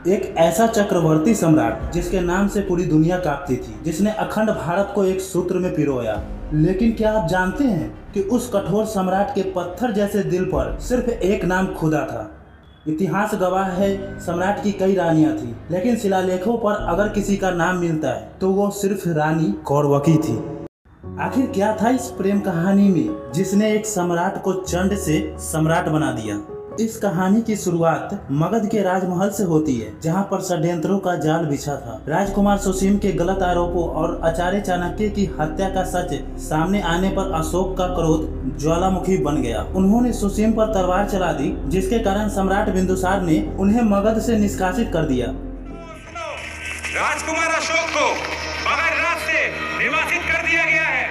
एक ऐसा चक्रवर्ती सम्राट जिसके नाम से पूरी दुनिया कांपती थी, जिसने अखंड भारत को एक सूत्र में पिरोया। लेकिन क्या आप जानते हैं कि उस कठोर सम्राट के पत्थर जैसे दिल पर सिर्फ एक नाम खुदा था। इतिहास गवाह है, सम्राट की कई रानियां थी, लेकिन शिलालेखों पर अगर किसी का नाम मिलता है तो वो सिर्फ रानी कौरवकी थी। आखिर क्या था इस प्रेम कहानी में जिसने एक सम्राट को चंड से सम्राट बना दिया। इस कहानी की शुरुआत मगध के राजमहल से होती है, जहां पर षड्यंत्रों का जाल बिछा था। राजकुमार सुसीम के गलत आरोपों और आचार्य चाणक्य की हत्या का सच सामने आने पर अशोक का क्रोध ज्वालामुखी बन गया। उन्होंने सुसीम पर तलवार चला दी, जिसके कारण सम्राट बिंदुसार ने उन्हें मगध से निष्कासित कर दिया। राजकुमार अशोक को मगध राज से निर्वासित कर दिया गया है।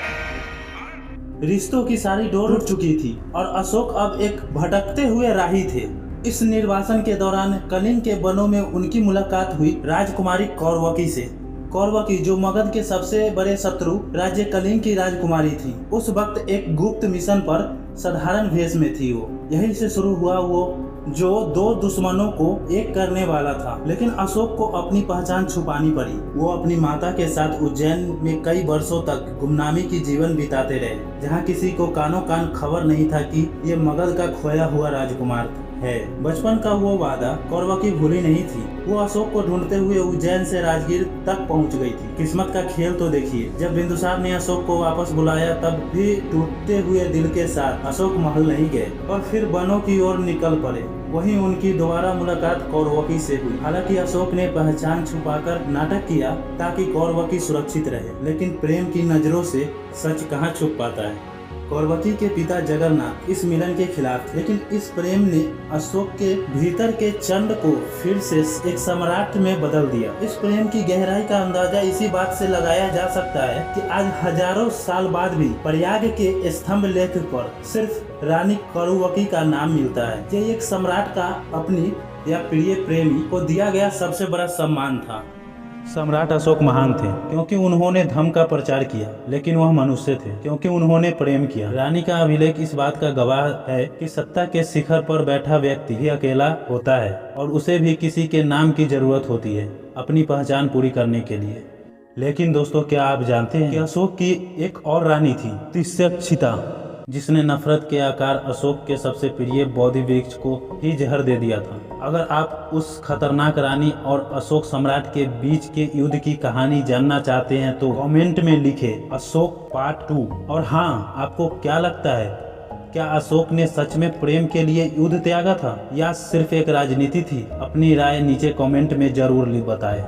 रिश्तों की सारी डोर उठ चुकी थी और अशोक अब एक भटकते हुए राही थे। इस निर्वासन के दौरान कलिंग के वनों में उनकी मुलाकात हुई राजकुमारी कौरवकी से। कौरवकी, जो मगध के सबसे बड़े शत्रु राज्य कलिंग की राजकुमारी थी, उस वक्त एक गुप्त मिशन पर साधारण भेष में थी। वो यहीं से शुरू हुआ वो जो दो दुश्मनों को एक करने वाला था। लेकिन अशोक को अपनी पहचान छुपानी पड़ी। वो अपनी माता के साथ उज्जैन में कई वर्षों तक गुमनामी की जीवन बिताते रहे, जहाँ किसी को कानों कान खबर नहीं था कि ये मगध का खोया हुआ राजकुमार है। बचपन का वो वादा कौरवकी भूली नहीं थी। वो अशोक को ढूंढते हुए उज्जैन से राजगीर तक पहुंच गई थी। किस्मत का खेल तो देखिए, जब बिंदुसार ने अशोक को वापस बुलाया तब भी टूटते हुए दिल के साथ अशोक महल नहीं गए और फिर वनों की ओर निकल पड़े। वहीं उनकी दोबारा मुलाकात कौरवकी से हुई। हालांकि अशोक ने पहचान छुपाकर नाटक किया ताकि कौरवकी सुरक्षित रहे, लेकिन प्रेम की नजरों से सच कहाँ छुप पाता है। कौरवकी के पिता जगन्नाथ इस मिलन के खिलाफ थे, लेकिन इस प्रेम ने अशोक के भीतर के चंड को फिर से एक सम्राट में बदल दिया। इस प्रेम की गहराई का अंदाजा इसी बात से लगाया जा सकता है कि आज हजारों साल बाद भी प्रयाग के स्तंभ लेख पर सिर्फ रानी कौरवकी का नाम मिलता है। ये एक सम्राट का अपनी या प्रिय प्रेमी को दिया गया सबसे बड़ा सम्मान था। सम्राट अशोक महान थे क्योंकि उन्होंने धर्म का प्रचार किया, लेकिन वह मनुष्य थे क्योंकि उन्होंने प्रेम किया। रानी का अभिलेख इस बात का गवाह है कि सत्ता के शिखर पर बैठा व्यक्ति भी अकेला होता है और उसे भी किसी के नाम की जरूरत होती है अपनी पहचान पूरी करने के लिए। लेकिन दोस्तों, क्या आप जानते हैं कि अशोक की एक और रानी थी, तिष्यक्षिता, जिसने नफरत के आकार अशोक के सबसे प्रिय बोधि वृक्ष को ही जहर दे दिया था। अगर आप उस खतरनाक रानी और अशोक सम्राट के बीच के युद्ध की कहानी जानना चाहते हैं तो कमेंट में लिखें अशोक पार्ट 2। और हाँ, आपको क्या लगता है, क्या अशोक ने सच में प्रेम के लिए युद्ध त्यागा था या सिर्फ एक राजनीति थी? अपनी राय नीचे कमेंट में जरूर बताएं।